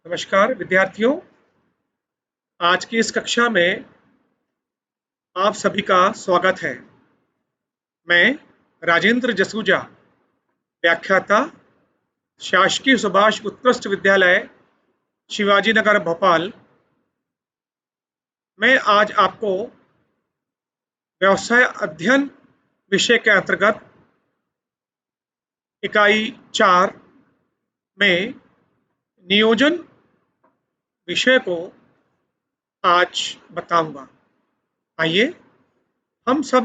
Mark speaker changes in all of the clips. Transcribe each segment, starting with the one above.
Speaker 1: नमस्कार विद्यार्थियों। आज की इस कक्षा में आप सभी का स्वागत है। मैं राजेंद्र जसूजा, व्याख्याता, शासकीय सुभाष उत्कृष्ट विद्यालय शिवाजी नगर भोपाल। मैं आज आपको व्यवसाय अध्ययन विषय के अंतर्गत इकाई 4 में नियोजन विषय को आज बताऊंगा। आइए हम सब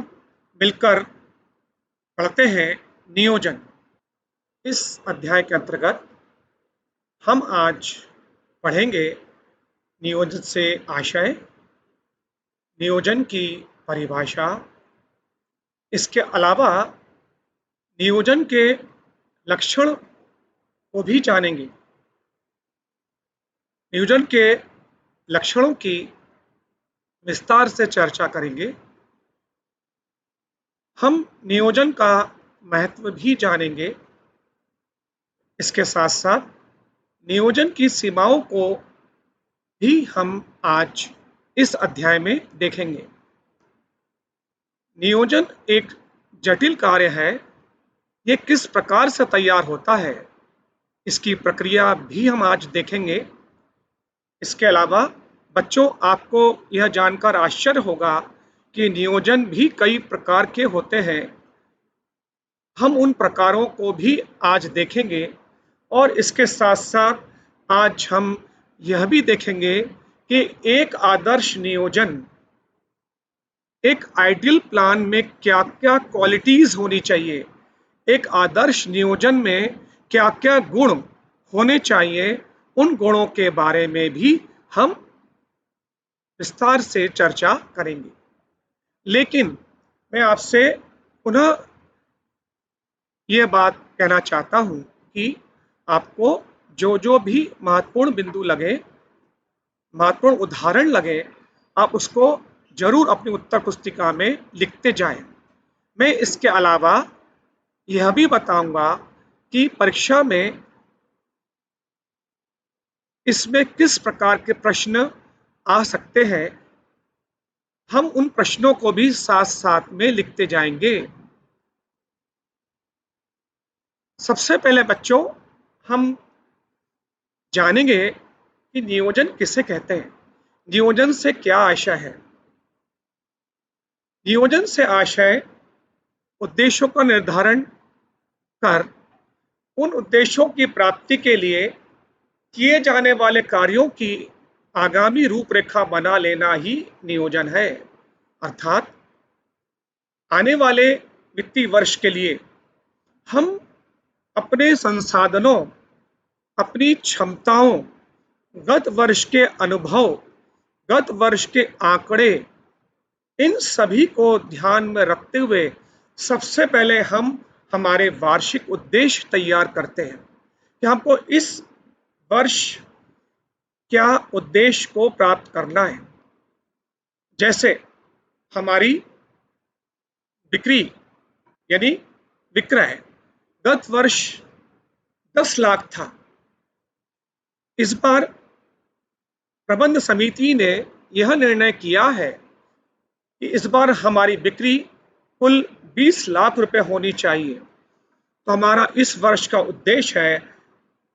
Speaker 1: मिलकर पढ़ते हैं नियोजन। इस अध्याय के अंतर्गत हम आज पढ़ेंगे नियोजन से आशय, नियोजन की परिभाषा, इसके अलावा नियोजन के लक्षण को भी जानेंगे। नियोजन के लक्षणों की विस्तार से चर्चा करेंगे। हम नियोजन का महत्व भी जानेंगे। इसके साथ साथ नियोजन की सीमाओं को भी हम आज इस अध्याय में देखेंगे। नियोजन एक जटिल कार्य है। ये किस प्रकार से तैयार होता है, इसकी प्रक्रिया भी हम आज देखेंगे। इसके अलावा बच्चों, आपको यह जानकर आश्चर्य होगा कि नियोजन भी कई प्रकार के होते हैं। हम उन प्रकारों को भी आज देखेंगे और इसके साथ साथ आज हम यह भी देखेंगे कि एक आदर्श नियोजन, एक आइडियल प्लान में क्या क्या क्वालिटीज होनी चाहिए, एक आदर्श नियोजन में क्या क्या गुण होने चाहिए, उन गुणों के बारे में भी हम विस्तार से चर्चा करेंगे। लेकिन मैं आपसे पुनः यह बात कहना चाहता हूं कि आपको जो जो भी महत्वपूर्ण बिंदु लगे, महत्वपूर्ण उदाहरण लगे, आप उसको जरूर अपनी उत्तर पुस्तिका में लिखते जाएं। मैं इसके अलावा यह भी बताऊंगा कि परीक्षा में इसमें किस प्रकार के प्रश्न आ सकते हैं। हम उन प्रश्नों को भी साथ साथ में लिखते जाएंगे। सबसे पहले बच्चों, हम जानेंगे कि नियोजन किसे कहते हैं, नियोजन से क्या आशय है। नियोजन से आशय उद्देश्यों का निर्धारण कर उन उद्देश्यों की प्राप्ति के लिए किए जाने वाले कार्यों की आगामी रूपरेखा बना लेना ही नियोजन है। अर्थात आने वाले वित्तीय वर्ष के लिए हम अपने संसाधनों, अपनी क्षमताओं, गत वर्ष के अनुभव, गत वर्ष के आंकड़े, इन सभी को ध्यान में रखते हुए सबसे पहले हम हमारे वार्षिक उद्देश्य तैयार करते हैं कि हमको इस वर्ष क्या उद्देश्य को प्राप्त करना है। जैसे हमारी बिक्री यानी विक्रय गत वर्ष 10 लाख था। इस बार प्रबंध समिति ने यह निर्णय किया है कि इस बार हमारी बिक्री कुल 20 लाख रुपए होनी चाहिए। तो हमारा इस वर्ष का उद्देश्य है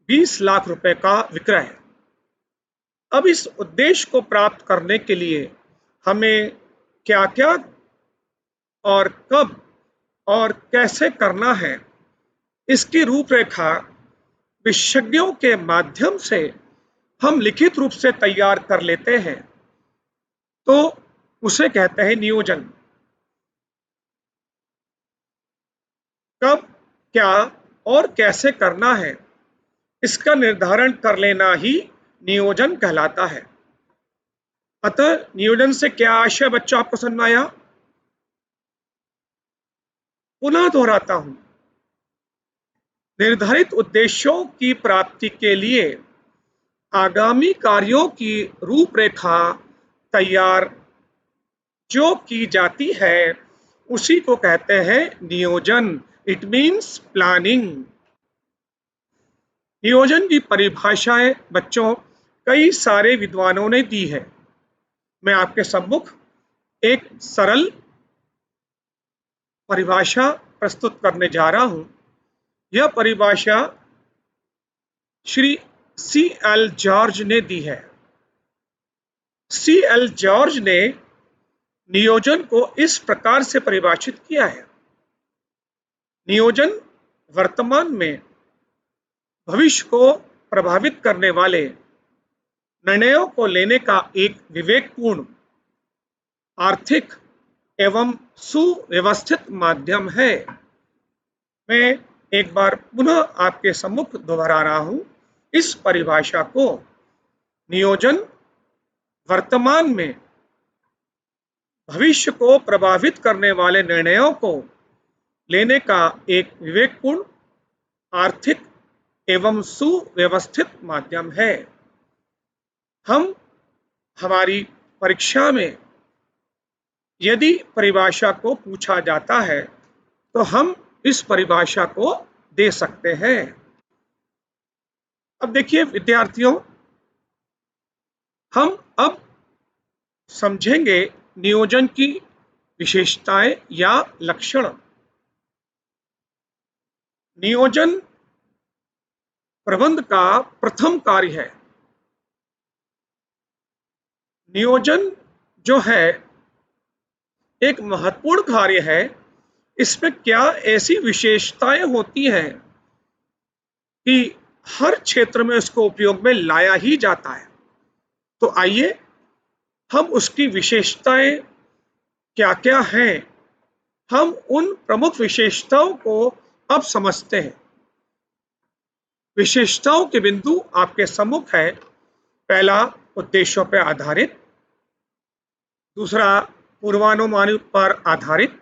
Speaker 1: 20 लाख रुपए का विक्रय। अब इस उद्देश्य को प्राप्त करने के लिए हमें क्या क्या और कब और कैसे करना है, इसकी रूपरेखा विशेषज्ञों के माध्यम से हम लिखित रूप से तैयार कर लेते हैं, तो उसे कहते हैं नियोजन। कब, क्या और कैसे करना है, इसका निर्धारण कर लेना ही नियोजन कहलाता है। अतः नियोजन से क्या आशय बच्चों आपको समझ में आया? पुनः दोहराता हूं, निर्धारित उद्देश्यों की प्राप्ति के लिए आगामी कार्यों की रूपरेखा तैयार जो की जाती है उसी को कहते हैं नियोजन। It means planning. नियोजन की परिभाषाएं बच्चों कई सारे विद्वानों ने दी है। मैं आपके सम्मुख एक सरल परिभाषा प्रस्तुत करने जा रहा हूं। यह परिभाषा श्री C.L. जॉर्ज ने दी है। C.L. जॉर्ज ने नियोजन को इस प्रकार से परिभाषित किया है। नियोजन वर्तमान में भविष्य को प्रभावित करने वाले निर्णयों को लेने का एक विवेकपूर्ण, आर्थिक एवं सुव्यवस्थित माध्यम है। मैं एक बार पुनः आपके सम्मुख दोहरा रहा हूं इस परिभाषा को। नियोजन वर्तमान में भविष्य को प्रभावित करने वाले निर्णयों को लेने का एक विवेकपूर्ण, आर्थिक एवं सुव्यवस्थित माध्यम है। हम हमारी परीक्षा में यदि परिभाषा को पूछा जाता है तो हम इस परिभाषा को दे सकते हैं। अब देखिए विद्यार्थियों, हम अब समझेंगे नियोजन की विशेषताएं या लक्षण। नियोजन प्रबंध का प्रथम कार्य है। नियोजन जो है एक महत्वपूर्ण कार्य है। इसमें क्या ऐसी विशेषताएं होती हैं कि हर क्षेत्र में उसको उपयोग में लाया ही जाता है। तो आइए हम उसकी विशेषताएं क्या क्या हैं, हम उन प्रमुख विशेषताओं को अब समझते हैं। विशेषताओं के बिंदु आपके सम्मुख है। पहला, उद्देश्यों पर आधारित। दूसरा, पूर्वानुमान पर आधारित।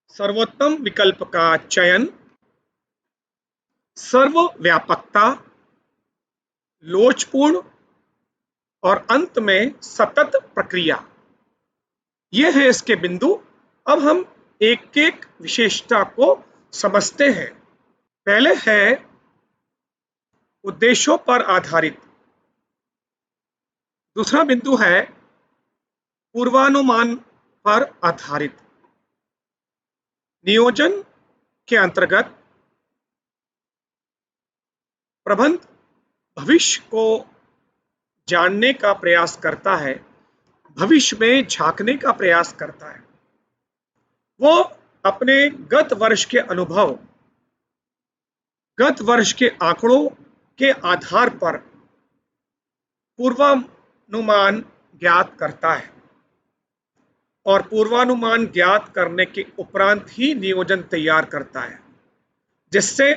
Speaker 1: सर्वोत्तम विकल्प का चयन। सर्वव्यापकता, लोचपूर्ण और अंत में सतत प्रक्रिया। ये है इसके बिंदु। अब हम एक एक विशेषता को समझते हैं। पहले है उद्देश्यों पर आधारित। दूसरा बिंदु है पूर्वानुमान पर आधारित। नियोजन के अंतर्गत प्रबंध भविष्य को जानने का प्रयास करता है, भविष्य में झांकने का प्रयास करता है। वो अपने गत वर्ष के अनुभव, गत वर्ष के आंकड़ों के आधार पर पूर्वानुमान ज्ञात करता है और पूर्वानुमान ज्ञात करने के उपरांत ही नियोजन तैयार करता है, जिससे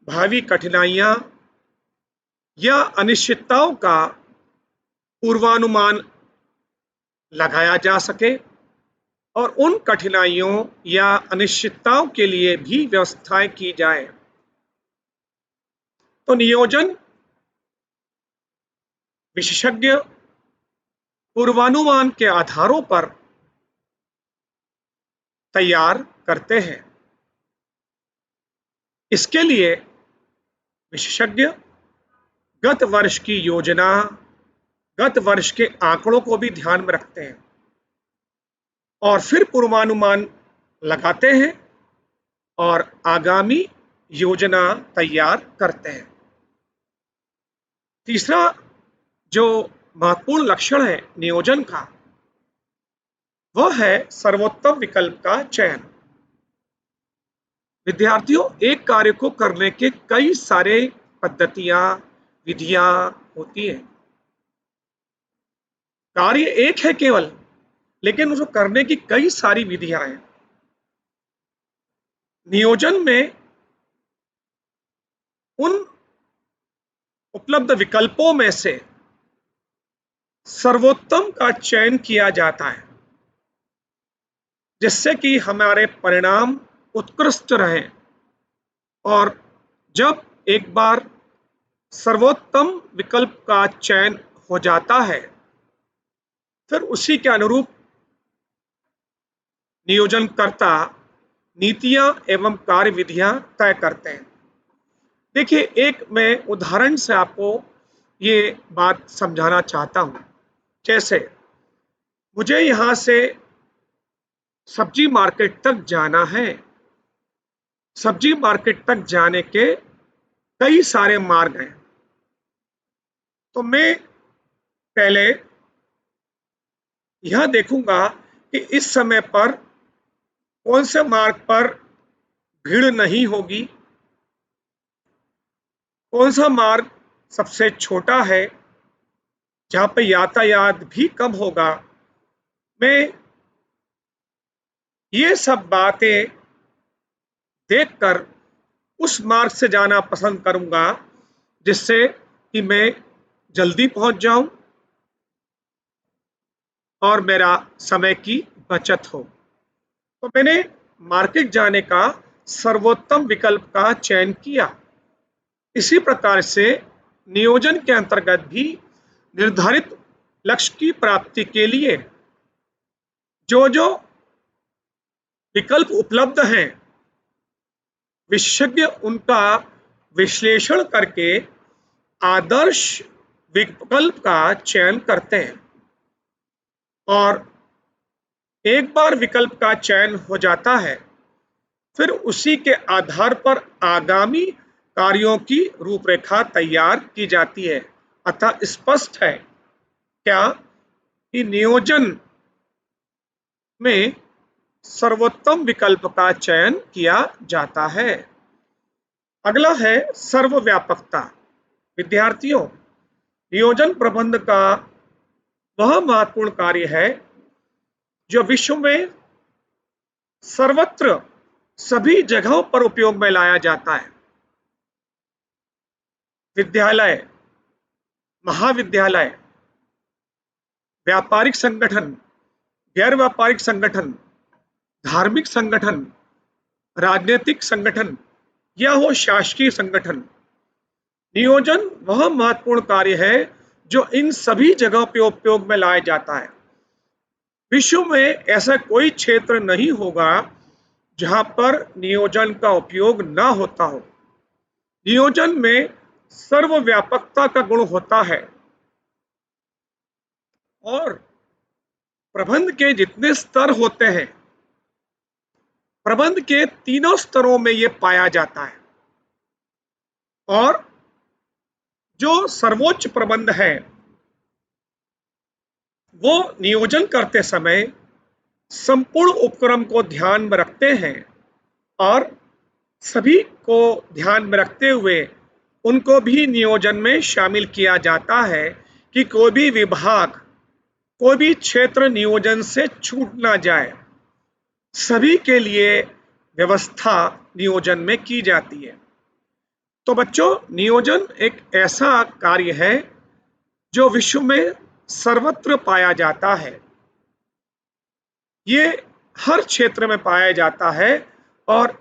Speaker 1: भावी कठिनाइयां या अनिश्चितताओं का पूर्वानुमान लगाया जा सके और उन कठिनाइयों या अनिश्चितताओं के लिए भी व्यवस्थाएं की जाए। तो नियोजन विशेषज्ञ पूर्वानुमान के आधारों पर तैयार करते हैं। इसके लिए विशेषज्ञ गत वर्ष की योजना, गत वर्ष के आंकड़ों को भी ध्यान में रखते हैं और फिर पूर्वानुमान लगाते हैं और आगामी योजना तैयार करते हैं। तीसरा जो महत्वपूर्ण लक्षण है नियोजन का, वह है सर्वोत्तम विकल्प का चयन। विद्यार्थियों, एक कार्य को करने के कई सारे पद्धतियां, विधियां होती हैं। कार्य एक है केवल, लेकिन उसको करने की कई सारी विधियां हैं। नियोजन में उन उपलब्ध विकल्पों में से सर्वोत्तम का चयन किया जाता है, जिससे कि हमारे परिणाम उत्कृष्ट रहें। और जब एक बार सर्वोत्तम विकल्प का चयन हो जाता है, फिर उसी के अनुरूप नियोजनकर्ता नीतियां एवं कार्यविधियां तय करते हैं। देखिए, एक मैं उदाहरण से आपको ये बात समझाना चाहता हूँ। जैसे मुझे यहाँ से सब्जी मार्केट तक जाना है। सब्जी मार्केट तक जाने के कई सारे मार्ग हैं। तो मैं पहले यह देखूंगा कि इस समय पर कौन से मार्ग पर भीड़ नहीं होगी, कौन सा मार्ग सबसे छोटा है, जहाँ पे यातायात भी कम होगा। मैं ये सब बातें देखकर उस मार्ग से जाना पसंद करूंगा, जिससे कि मैं जल्दी पहुंच जाऊं और मेरा समय की बचत हो। तो मैंने मार्केट जाने का सर्वोत्तम विकल्प का चयन किया। इसी प्रकार से नियोजन के अंतर्गत भी निर्धारित लक्ष्य की प्राप्ति के लिए जो जो विकल्प उपलब्ध हैं, विशेषज्ञ उनका विश्लेषण करके आदर्श विकल्प का चयन करते हैं, और एक बार विकल्प का चयन हो जाता है, फिर उसी के आधार पर आगामी कार्यों की रूपरेखा तैयार की जाती है। अतः स्पष्ट है क्या कि नियोजन में सर्वोत्तम विकल्प का चयन किया जाता है। अगला है सर्वव्यापकता। विद्यार्थियों, नियोजन प्रबंध का वह महत्वपूर्ण कार्य है जो विश्व में सर्वत्र सभी जगहों पर उपयोग में लाया जाता है। विद्यालय, महाविद्यालय, व्यापारिक संगठन, गैर व्यापारिक संगठन, धार्मिक संगठन, राजनीतिक संगठन या हो शासकीय संगठन, नियोजन वह महत्वपूर्ण कार्य है जो इन सभी जगहों पर उपयोग में लाया जाता है। विश्व में ऐसा कोई क्षेत्र नहीं होगा जहां पर नियोजन का उपयोग ना होता हो। नियोजन में सर्वव्यापकता का गुण होता है और प्रबंध के जितने स्तर होते हैं, प्रबंध के तीनों स्तरों में यह पाया जाता है। और जो सर्वोच्च प्रबंध है वो नियोजन करते समय संपूर्ण उपक्रम को ध्यान में रखते हैं और सभी को ध्यान में रखते हुए उनको भी नियोजन में शामिल किया जाता है कि कोई भी विभाग, कोई भी क्षेत्र नियोजन से छूट ना जाए। सभी के लिए व्यवस्था नियोजन में की जाती है। तो बच्चों, नियोजन एक ऐसा कार्य है जो विश्व में सर्वत्र पाया जाता है। ये हर क्षेत्र में पाया जाता है और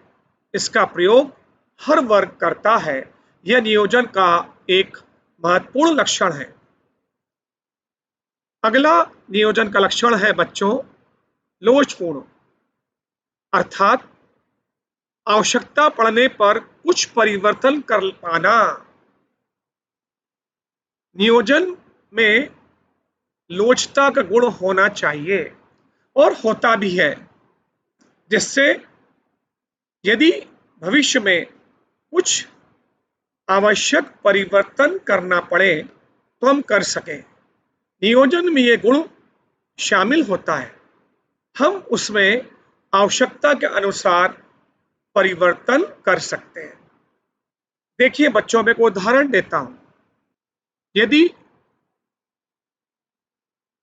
Speaker 1: इसका प्रयोग हर वर्ग करता है। यह नियोजन का एक महत्वपूर्ण लक्षण है। अगला नियोजन का लक्षण है बच्चों, लोचपूर्ण, अर्थात आवश्यकता पड़ने पर कुछ परिवर्तन कर पाना। नियोजन में लोचता का गुण होना चाहिए और होता भी है, जिससे यदि भविष्य में कुछ आवश्यक परिवर्तन करना पड़े तो हम कर सकें। नियोजन में ये गुण शामिल होता है। हम उसमें आवश्यकता के अनुसार परिवर्तन कर सकते हैं। देखिए बच्चों, मैं एक उदाहरण देता हूं। यदि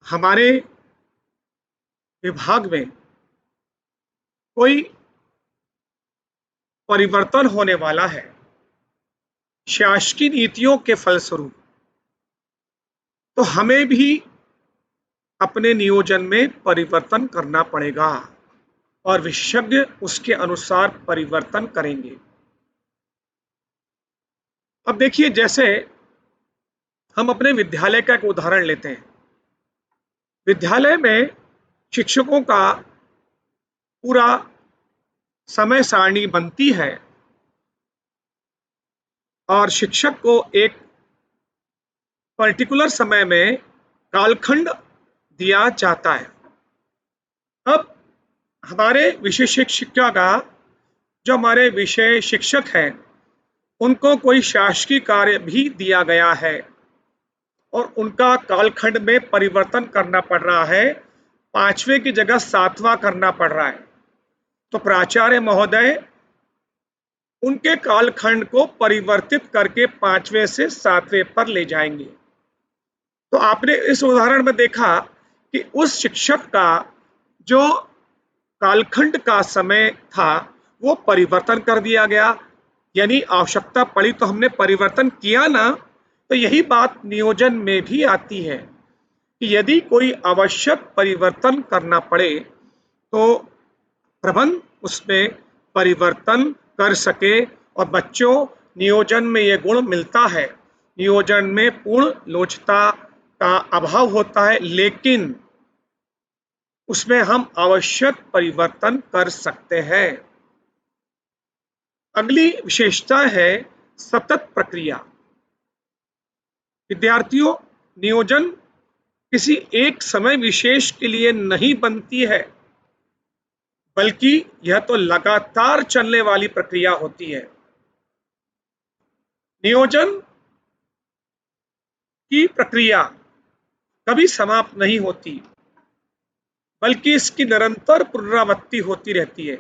Speaker 1: हमारे विभाग में कोई परिवर्तन होने वाला है शासकीय नीतियों के फलस्वरूप, तो हमें भी अपने नियोजन में परिवर्तन करना पड़ेगा और विशेषज्ञ उसके अनुसार परिवर्तन करेंगे। अब देखिए, जैसे हम अपने विद्यालय का एक उदाहरण लेते हैं। विद्यालय में शिक्षकों का पूरा समय सारणी बनती है और शिक्षक को एक पर्टिकुलर समय में कालखंड दिया जाता है। अब हमारे विषय शिक्षा का जो हमारे विषय शिक्षक हैं, उनको कोई शासकीय कार्य भी दिया गया है और उनका कालखंड में परिवर्तन करना पड़ रहा है, 5वें की जगह 7वां करना पड़ रहा है। तो प्राचार्य महोदय उनके कालखंड को परिवर्तित करके 5वें से 7वें पर ले जाएंगे। तो आपने इस उदाहरण में देखा कि उस शिक्षक का जो कालखंड का समय था वो परिवर्तन कर दिया गया, यानी आवश्यकता पड़ी तो हमने परिवर्तन किया ना। तो यही बात नियोजन में भी आती है कि यदि कोई आवश्यक परिवर्तन करना पड़े तो प्रबंध उसमें परिवर्तन कर सके। और बच्चों, नियोजन में ये गुण मिलता है। नियोजन में पूर्ण लोचता का अभाव होता है, लेकिन उसमें हम आवश्यक परिवर्तन कर सकते हैं। अगली विशेषता है सतत प्रक्रिया। विद्यार्थियों, नियोजन किसी एक समय विशेष के लिए नहीं बनती है, बल्कि यह तो लगातार चलने वाली प्रक्रिया होती है। नियोजन की प्रक्रिया कभी समाप्त नहीं होती, बल्कि इसकी निरंतर पुनरावृत्ति होती रहती है।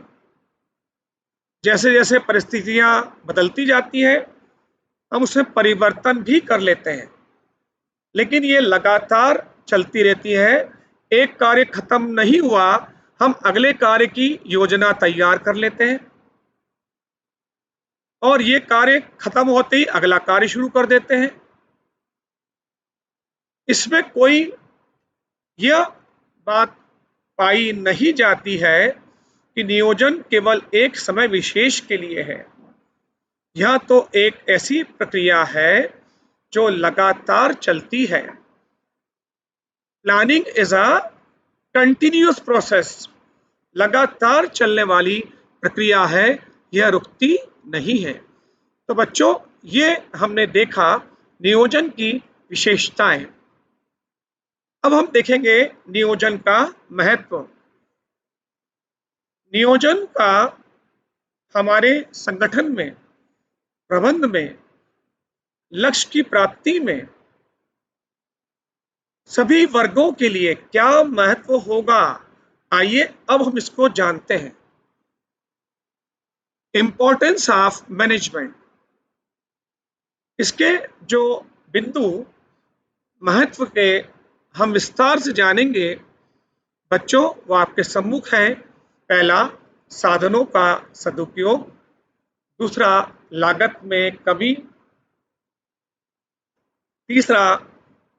Speaker 1: जैसे जैसे परिस्थितियां बदलती जाती हैं, हम उसमें परिवर्तन भी कर लेते हैं, लेकिन ये लगातार चलती रहती है। एक कार्य खत्म नहीं हुआ, हम अगले कार्य की योजना तैयार कर लेते हैं और ये कार्य खत्म होते ही अगला कार्य शुरू कर देते हैं। इसमें कोई यह बात पाई नहीं जाती है कि नियोजन केवल एक समय विशेष के लिए है। यह तो एक ऐसी प्रक्रिया है जो लगातार चलती है। Planning is a continuous process. लगातार चलने वाली प्रक्रिया है, यह रुकती नहीं है। तो बच्चों, ये हमने देखा नियोजन की विशेषताएं। अब हम देखेंगे नियोजन का महत्व। नियोजन का हमारे संगठन में, प्रबंध में, लक्ष्य की प्राप्ति में सभी वर्गों के लिए क्या महत्व होगा, आइए अब हम इसको जानते हैं। Importance of management. इसके जो बिंदु महत्व के हम विस्तार से जानेंगे बच्चों, वो आपके सम्मुख है। पहला, साधनों का सदुपयोग। दूसरा, लागत में कमी। तीसरा,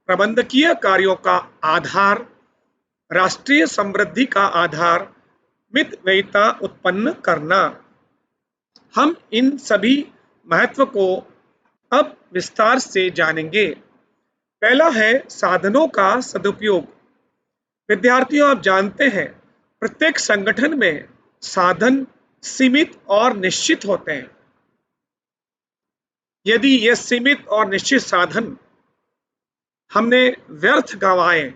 Speaker 1: प्रबंधकीय कार्यों का आधार, राष्ट्रीय समृद्धि का आधार, मितव्ययिता उत्पन्न करना। हम इन सभी महत्व को अब विस्तार से जानेंगे। पहला है साधनों का सदुपयोग। विद्यार्थियों, आप जानते हैं प्रत्येक संगठन में साधन सीमित और निश्चित होते हैं। यदि ये सीमित और निश्चित साधन हमने व्यर्थ गंवाए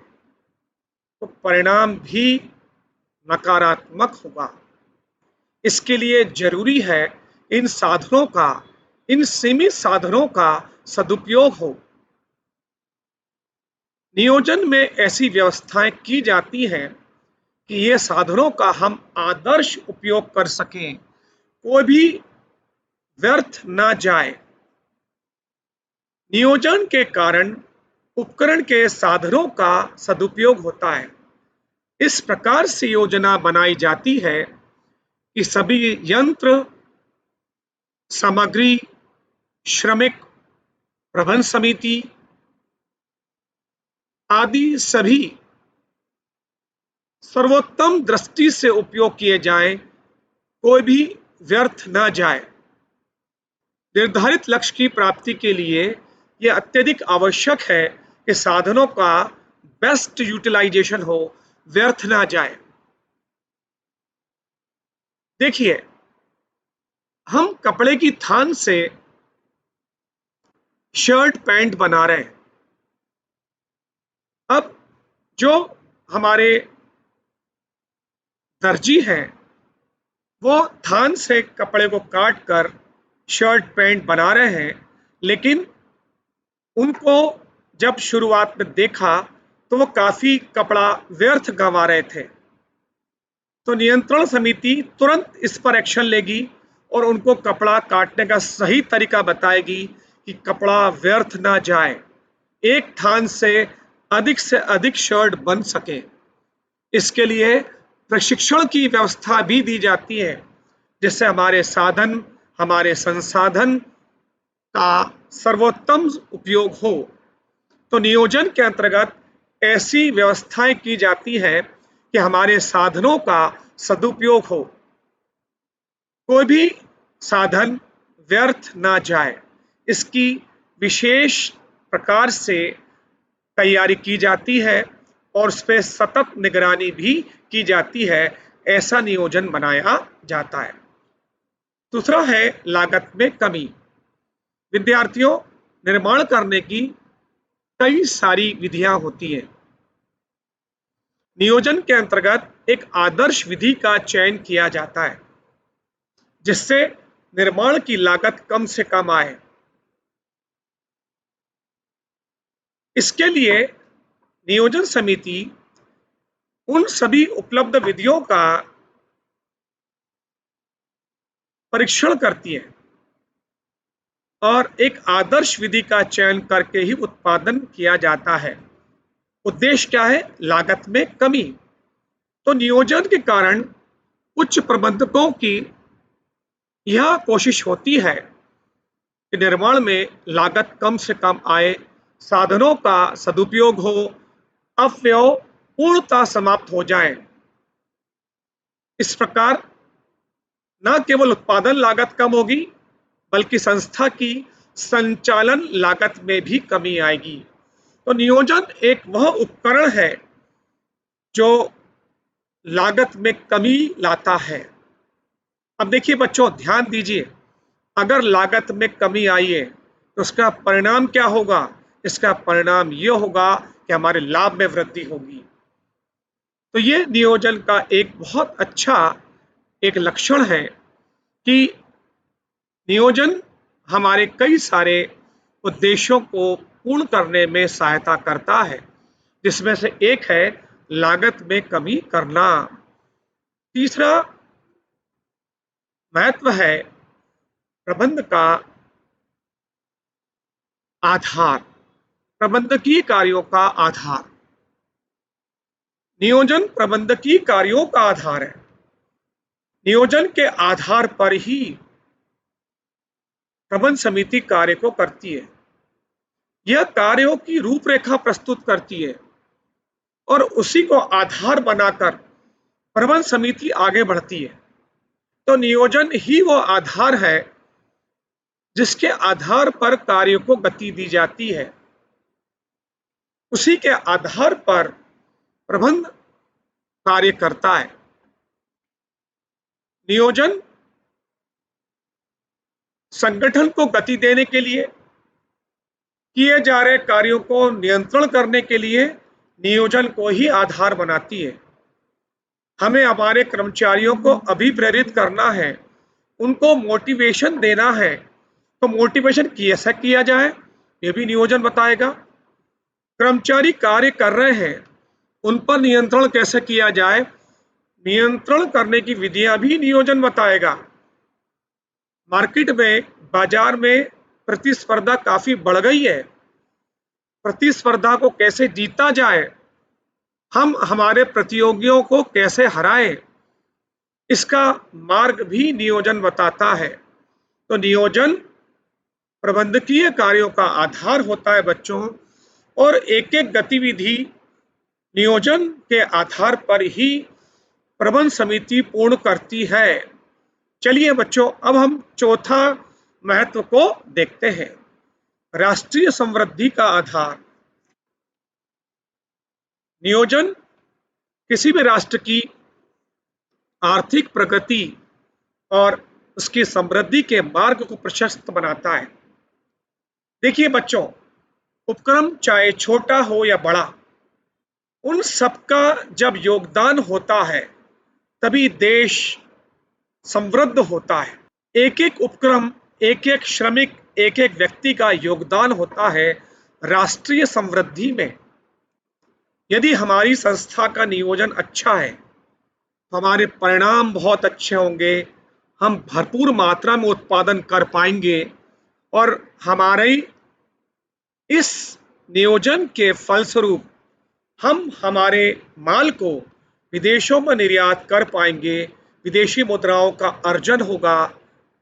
Speaker 1: तो परिणाम भी नकारात्मक होगा। इसके लिए जरूरी है इन साधनों का, इन सीमित साधनों का सदुपयोग हो। नियोजन में ऐसी व्यवस्थाएं की जाती हैं कि ये साधनों का हम आदर्श उपयोग कर सकें, कोई भी व्यर्थ ना जाए। नियोजन के कारण उपकरण के साधनों का सदुपयोग होता है। इस प्रकार से योजना बनाई जाती है कि सभी यंत्र, सामग्री, श्रमिक, प्रबंध समिति आदि सभी सर्वोत्तम दृष्टि से उपयोग किए जाएं, कोई भी व्यर्थ न जाए। निर्धारित लक्ष्य की प्राप्ति के लिए यह अत्यधिक आवश्यक है कि साधनों का बेस्ट यूटिलाइजेशन हो, व्यर्थ ना जाए। देखिए, हम कपड़े की थान से शर्ट पैंट बना रहे हैं। अब जो हमारे दर्जी हैं वो थान से कपड़े को काट कर शर्ट पैंट बना रहे हैं, लेकिन उनको जब शुरुआत में देखा तो वो काफी कपड़ा व्यर्थ गंवा रहे थे। तो नियंत्रण समिति तुरंत इस पर एक्शन लेगी और उनको कपड़ा काटने का सही तरीका बताएगी कि कपड़ा व्यर्थ ना जाए, एक थान से अधिक शर्ट बन सके। इसके लिए प्रशिक्षण की व्यवस्था भी दी जाती है, जिससे हमारे संसाधन का सर्वोत्तम उपयोग हो। तो नियोजन के अंतर्गत ऐसी व्यवस्थाएं की जाती है कि हमारे साधनों का सदुपयोग हो, कोई भी साधन व्यर्थ ना जाए, इसकी विशेष प्रकार से तैयारी की जाती है और उस पर सतत निगरानी भी की जाती है। ऐसा नियोजन बनाया जाता है। दूसरा है लागत में कमी। विद्यार्थियों, निर्माण करने की कई सारी विधियां होती हैं। नियोजन के अंतर्गत एक आदर्श विधि का चयन किया जाता है जिससे निर्माण की लागत कम से कम आए। इसके लिए नियोजन समिति उन सभी उपलब्ध विधियों का परीक्षण करती है और एक आदर्श विधि का चयन करके ही उत्पादन किया जाता है। उद्देश्य क्या है? लागत में कमी। तो नियोजन के कारण उच्च प्रबंधकों की यह कोशिश होती है कि निर्माण में लागत कम से कम आए, साधनों का सदुपयोग हो, अपव्यय पूर्णतः समाप्त हो जाए। इस प्रकार न केवल उत्पादन लागत कम होगी बल्कि संस्था की संचालन लागत में भी कमी आएगी। तो नियोजन एक वह उपकरण है जो लागत में कमी लाता है। अब देखिए बच्चों, ध्यान दीजिए, अगर लागत में कमी आई है तो उसका परिणाम क्या होगा? इसका परिणाम यह होगा कि हमारे लाभ में वृद्धि होगी। तो ये नियोजन का एक बहुत अच्छा एक लक्षण है कि नियोजन हमारे कई सारे उद्देश्यों को पूर्ण करने में सहायता करता है, जिसमें से एक है लागत में कमी करना। तीसरा महत्व है प्रबंध का आधार, प्रबंधकीय कार्यों का आधार। नियोजन प्रबंधकीय कार्यों का आधार है। नियोजन के आधार पर ही प्रबंध समिति कार्य को करती है। यह कार्यों की रूपरेखा प्रस्तुत करती है और उसी को आधार बनाकर प्रबंध समिति आगे बढ़ती है। तो नियोजन ही वो आधार है जिसके आधार पर कार्य को गति दी जाती है। उसी के आधार पर प्रबंध कार्य करता है। नियोजन संगठन को गति देने के लिए, किए जा रहे कार्यों को नियंत्रण करने के लिए नियोजन को ही आधार बनाती है। हमें हमारे कर्मचारियों को अभिप्रेरित करना है, उनको मोटिवेशन देना है। तो मोटिवेशन कैसे किया जाए, ये भी नियोजन बताएगा। कर्मचारी कार्य कर रहे हैं, उन पर नियंत्रण कैसे किया जाए, नियंत्रण करने की विधियां भी नियोजन बताएगा। मार्केट में, बाजार में प्रतिस्पर्धा काफी बढ़ गई है। प्रतिस्पर्धा को कैसे जीता जाए, हम हमारे प्रतियोगियों को कैसे हराएं, इसका मार्ग भी नियोजन बताता है। तो नियोजन प्रबंधकीय कार्यों का आधार होता है बच्चों, और एक एक गतिविधि नियोजन के आधार पर ही प्रबंध समिति पूर्ण करती है। चलिए बच्चों, अब हम चौथा महत्व को देखते हैं, राष्ट्रीय समृद्धि का आधार। नियोजन किसी भी राष्ट्र की आर्थिक प्रगति और उसकी समृद्धि के मार्ग को प्रशस्त बनाता है। देखिए बच्चों, उपक्रम चाहे छोटा हो या बड़ा, उन सबका जब योगदान होता है तभी देश समृद्ध होता है। एक एक उपक्रम, एक एक श्रमिक, एक एक व्यक्ति का योगदान होता है राष्ट्रीय समृद्धि में। यदि हमारी संस्था का नियोजन अच्छा है तो हमारे परिणाम बहुत अच्छे होंगे, हम भरपूर मात्रा में उत्पादन कर पाएंगे और हमारे इस नियोजन के फलस्वरूप हम हमारे माल को विदेशों में निर्यात कर पाएंगे, विदेशी मुद्राओं का अर्जन होगा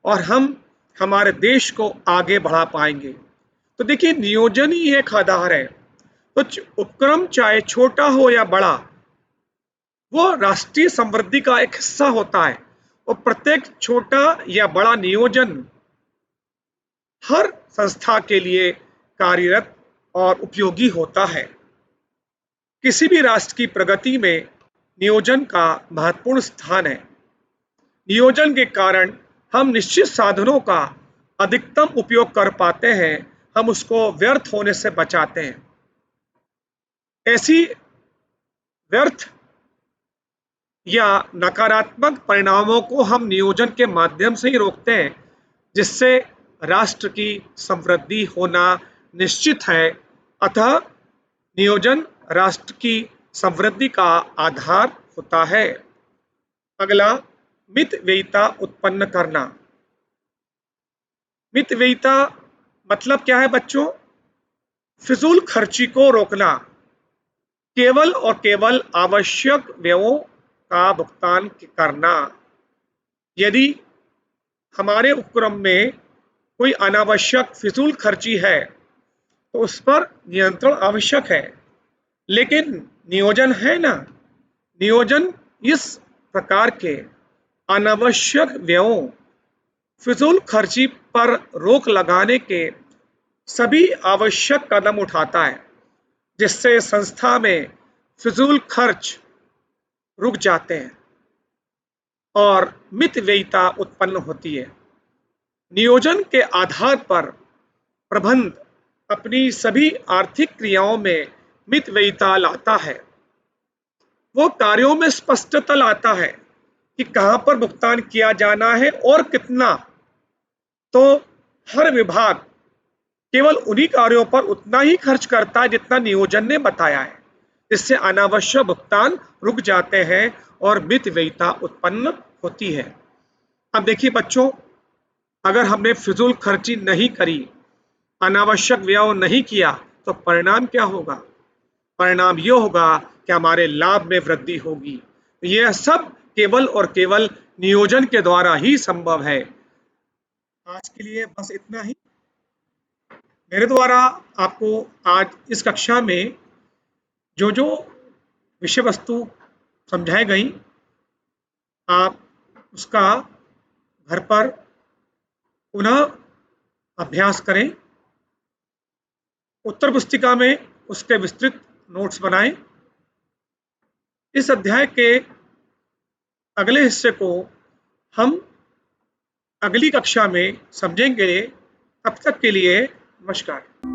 Speaker 1: और हम हमारे देश को आगे बढ़ा पाएंगे। तो देखिए, नियोजन ही एक आधार है। तो उपक्रम चाहे छोटा हो या बड़ा, वो राष्ट्रीय समृद्धि का एक हिस्सा होता है और प्रत्येक छोटा या बड़ा नियोजन हर संस्था के लिए कार्यरत और उपयोगी होता है। किसी भी राष्ट्र की प्रगति में नियोजन का महत्वपूर्ण स्थान है। नियोजन के कारण हम निश्चित साधनों का अधिकतम उपयोग कर पाते हैं, हम उसको व्यर्थ होने से बचाते हैं। ऐसी व्यर्थ या नकारात्मक परिणामों को हम नियोजन के माध्यम से ही रोकते हैं, जिससे राष्ट्र की समृद्धि होना निश्चित है। अतः नियोजन राष्ट्र की समृद्धि का आधार होता है। अगला, मितव्ययिता उत्पन्न करना। मितव्ययिता मतलब क्या है बच्चों? फिजूल खर्ची को रोकना, केवल और केवल आवश्यक व्ययों का भुगतान करना। यदि हमारे उपक्रम में कोई अनावश्यक फिजूल खर्ची है तो उस पर नियंत्रण आवश्यक है। लेकिन नियोजन है ना, नियोजन इस प्रकार के अनावश्यक व्ययों, फिजूल खर्ची पर रोक लगाने के सभी आवश्यक कदम उठाता है, जिससे संस्था में फिजूल खर्च रुक जाते हैं और मितव्ययिता उत्पन्न होती है। नियोजन के आधार पर प्रबंध अपनी सभी आर्थिक क्रियाओं में मितव्ययिता लाता है। वो कार्यों में स्पष्टता लाता है कि कहां पर भुगतान किया जाना है और कितना। तो हर विभाग केवल उन्हीं कार्यों पर उतना ही खर्च करता है जितना नियोजन ने बताया है, जिससे अनावश्यक भुगतान रुक जाते हैं और मितव्ययिता उत्पन्न होती है। अब देखिए बच्चों, अगर हमने फिजूल खर्ची नहीं करी, अनावश्यक व्यय नहीं किया, तो परिणाम क्या होगा? परिणाम यह होगा कि हमारे लाभ में वृद्धि होगी। यह सब केवल और केवल नियोजन के द्वारा ही संभव है। आज के लिए बस इतना ही। मेरे द्वारा आपको आज इस कक्षा में जो जो विषय वस्तु समझाई गई, आप उसका घर पर पुनः अभ्यास करें। उत्तर पुस्तिका में उसके विस्तृत नोट्स बनाएं। इस अध्याय के अगले हिस्से को हम अगली कक्षा में समझेंगे। तब तक के लिए नमस्कार।